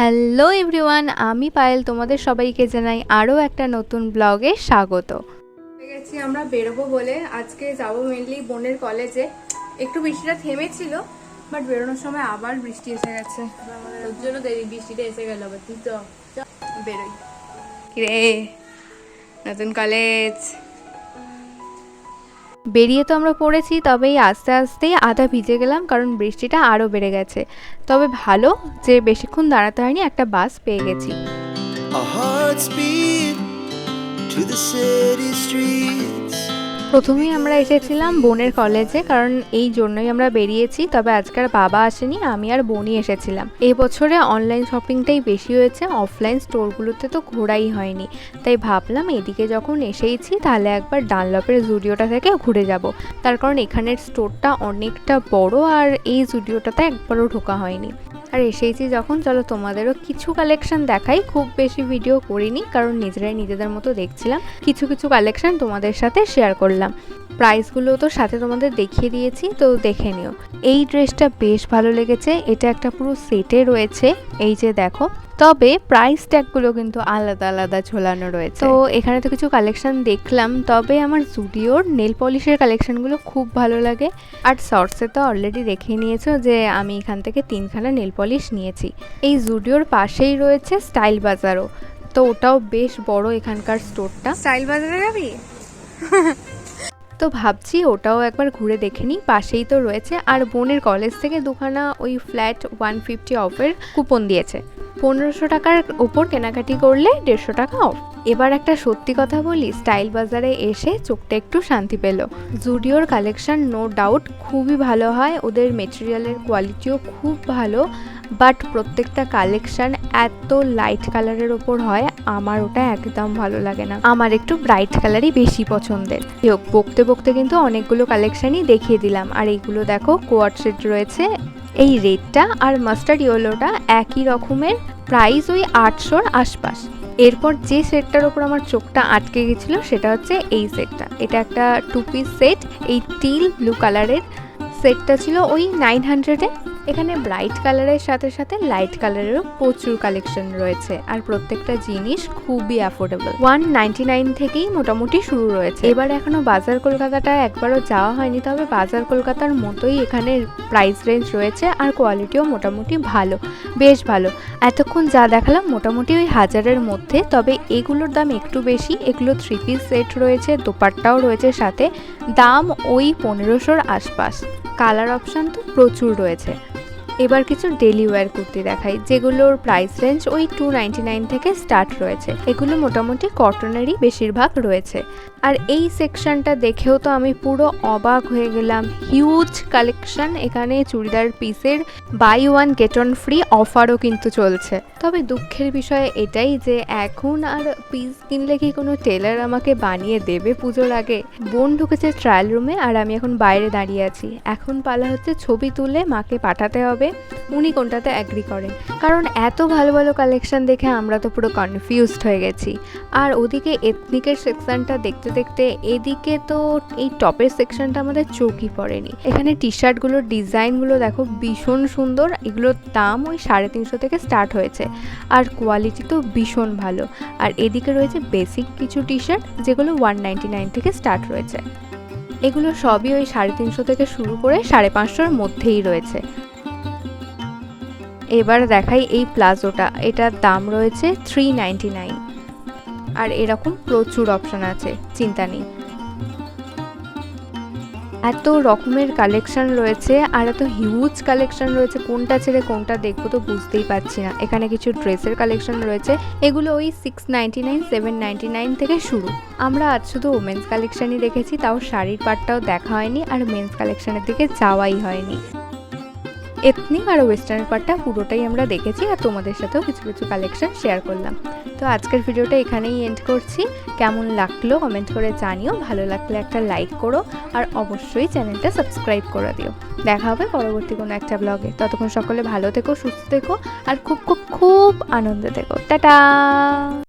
Hello everyone, আমি পায়েল তোমাদের সবাইকে জানাই আরও একটা নতুন ব্লগে স্বাগত। গেছি আমরা বেরোবো বলে, আজকে যাবো মেনলি বোনের কলেজে। একটু বৃষ্টিটা থেমেছিল, বাট বেরোনোর সময় আবার বৃষ্টি এসে গেছে। ওর জন্য দেরি, বৃষ্টিটা এসে গেল। আবার তুই তো বেরোই। কিরে, নতুন কলেজ বেরিয়ে তো আমরা পড়েছি, তবে এই আস্তে আস্তেই আধা ভিজে গেলাম, কারণ বৃষ্টিটা আরও বেড়ে গেছে। তবে ভালো যে বেশিক্ষণ দাঁড়াতে হয়নি, একটা বাস পেয়ে গেছি। প্রথমেই আমরা এসেছিলাম বোনের কলেজে, কারণ এই জন্যই আমরা বেরিয়েছি। তবে আজকাল বাবা আসেনি, আমি আর বোনই এসেছিলাম। এই বছরে অনলাইন শপিংটাই বেশি হয়েছে, অফলাইন স্টোরগুলোতে তো ঘোরাই হয়নি। তাই ভাবলাম এদিকে যখন এসেইছি, তাহলে একবার ডানলপের জুডিওটা থেকে ঘুরে যাব। তার কারণ এখানের স্টোরটা অনেকটা বড়, আর এই জুডিওটাতে একবারও ঢোকা হয়নি। আর এসেইছি যখন, চলো তোমাদেরও কিছু কালেকশন দেখাই। খুব বেশি ভিডিও করিনি, কারণ নিজেরাই নিজেদের মতো দেখছিলাম। কিছু কিছু কালেকশন তোমাদের সাথে শেয়ার করলাম। প্রাইসগুলো তো সাথে তোমাদের দেখিয়ে দিয়েছি, তো দেখে নিও। এই ড্রেসটা বেশ ভালো লেগেছে, এটা একটা পুরো সেটে রয়েছে, এই যে দেখো। তবে প্রাইস ট্যাগগুলো কিন্তু আলাদা আলাদা ঝোলানো রয়েছে। তো এখানে তো কিছু কালেকশন দেখলাম, তবে আমার জুডিওর নেল পলিশের কালেকশনগুলো খুব ভালো লাগে। আর শর্টসে তো অলরেডি দেখে নিয়েছো যে আমি এখান থেকে 3খানা নেল পলিশ নিয়েছি। এই জুডিওর পাশেই রয়েছে স্টাইল বাজারও, তো ওটাও বেশ বড় এখানকার স্টোরটা। স্টাইল বাজারে যাবি? তো ভাবছি ওটাও একবার ঘুরে দেখে নিই, পাশেই তো রয়েছে। আর বোনের কলেজ থেকে 2খানা ওই ফ্ল্যাট 150 অফের কুপন দিয়েছে। 1500 টাকার ওপর কেনাকাটি করলে 150 টাকা অফ। এবার একটা সত্যি কথা বলি, স্টাইল বাজারে এসে চোখটা একটু শান্তি পেল। জুডিওর কালেকশন নো ডাউট খুবই ভালো হয়, ওদের মেটেরিয়ালের কোয়ালিটিও খুব ভালো। বাট প্রত্যেকটা কালেকশন এত লাইট কালারের ওপর হয়, আমার ওটা একদম ভালো লাগে না। আমার একটু ব্রাইট কালারই বেশি পছন্দের। হোক, বকতে বকতে কিন্তু অনেকগুলো কালেকশনই দেখিয়ে দিলাম। আর এইগুলো দেখো, কোয়াড সেট রয়েছে। এই রেডটা আর মাস্টার্ড ইয়েলোটা একই রকমের, প্রাইস ওই 800-র আশপাশ। এরপর যে সেটটার ওপর আমার চোখটা আটকে গেছিলো সেটা হচ্ছে এই সেটটা। এটা একটা 2 পিস সেট, এই টিল ব্লু কালারের সেটটা ছিল ওই 900-এ। এখানে ব্রাইট কালারের সাথে সাথে লাইট কালারেরও প্রচুর কালেকশন রয়েছে, আর প্রত্যেকটা জিনিস খুবই অ্যাফোর্ডেবল। 199 থেকেই মোটামুটি শুরু রয়েছে। এবার এখনো বাজার কলকাতাটা একবারও যাওয়া হয়নি, তবে বাজার কলকাতার মতোই এখানে প্রাইস রেঞ্জ রয়েছে, আর কোয়ালিটিও মোটামুটি ভালো, বেশ ভালো। এতক্ষণ যা দেখালাম মোটামুটি ওই 1000-এর মধ্যে, তবে এগুলোর দাম একটু বেশি। এগুলো 3 পিস সেট রয়েছে, দোপাট্টাও রয়েছে সাথে, দাম ওই 1500-র আশপাশ। কালার অপশান তো প্রচুর রয়েছে। এবার কিছু ডেলি ওয়্যার কুর্তি দেখাই, যেগুলোর প্রাইস রেঞ্জ ওই 299 থেকে স্টার্ট রয়েছে। এগুলো মোটামুটি কটনেরই বেশিরভাগ রয়েছে। আর এই সেকশনটা দেখেও তো আমি পুরো অবাক হয়ে গেলাম। হিউজ কালেকশন, এখানে চুড়িদার পিসের বাই 1 গেট 1 ফ্রি অফারও কিন্তু চলছে। তবে দুঃখের বিষয় এটাই যে এখন আর পিস কিনলে কি কোনো টেলার আমাকে বানিয়ে দেবে পুজোর আগে? বোন ঢুকেছে ট্রায়াল রুমে, আর আমি এখন বাইরে দাঁড়িয়ে আছি। এখন পালা হচ্ছে ছবি তুলে মাকে পাঠাতে হবে, উনি কোনটাতে অ্যাগ্রি করেন। কারণ এত ভালো ভালো কালেকশন দেখে আমরা তো পুরো কনফিউজড হয়ে গেছি। আর ওদিকে এথনিকের সেকশনটা দেখতে দেখতে এদিকে তো এই টপের সেকশনটা আমাদের চোখই পড়েনি। এখানে টি শার্টগুলোর ডিজাইনগুলো দেখো, ভীষণ সুন্দর। এগুলোর দাম ওই 350 থেকে স্টার্ট হয়েছে, আর কোয়ালিটি তো ভীষণ ভালো। আর এদিকে রয়েছে বেসিক কিছু টি শার্ট, যেগুলো 199 থেকে স্টার্ট রয়েছে। এগুলো সবই ওই 350 থেকে শুরু করে 550-র মধ্যেই রয়েছে। এবার দেখাই এই প্লাজোটা, এটার দাম রয়েছে 399। আর এরকম প্রচুর অপশন আছে, চিন্তা নেই। এত রকমের কালেকশন রয়েছে, আর এত হিউজ কালেকশন রয়েছে, কোনটা ছেড়ে কোনটা দেখবো তো বুঝতেই পারছি না। এখানে কিছু ড্রেসের কালেকশন রয়েছে, এগুলো ওই 699, 799 থেকে শুরু। আমরা আজ শুধু ওমেন্স কালেকশনই দেখেছি, তাও শাড়ির পার্টটাও দেখা হয়নি, আর মেন্স কালেকশনের দিকে যাওয়াই হয়নি। এথনিক আর ওয়েস্টার্নের পার্টটা পুরোটাই আমরা দেখেছি, আর তোমাদের সাথেও কিছু কিছু কালেকশন শেয়ার করলাম। তো আজকের ভিডিওটা এখানেই এন্ড করছি। কেমন লাগলো কমেন্ট করে জানিও, ভালো লাগলে একটা লাইক করো, আর অবশ্যই চ্যানেলটা সাবস্ক্রাইব করে দিও। দেখা হবে পরবর্তী কোনো একটা ব্লগে। ততক্ষণ সকলে ভালো থেকো, সুস্থ থেকো, আর খুব খুব খুব আনন্দে থেকো। টাটা।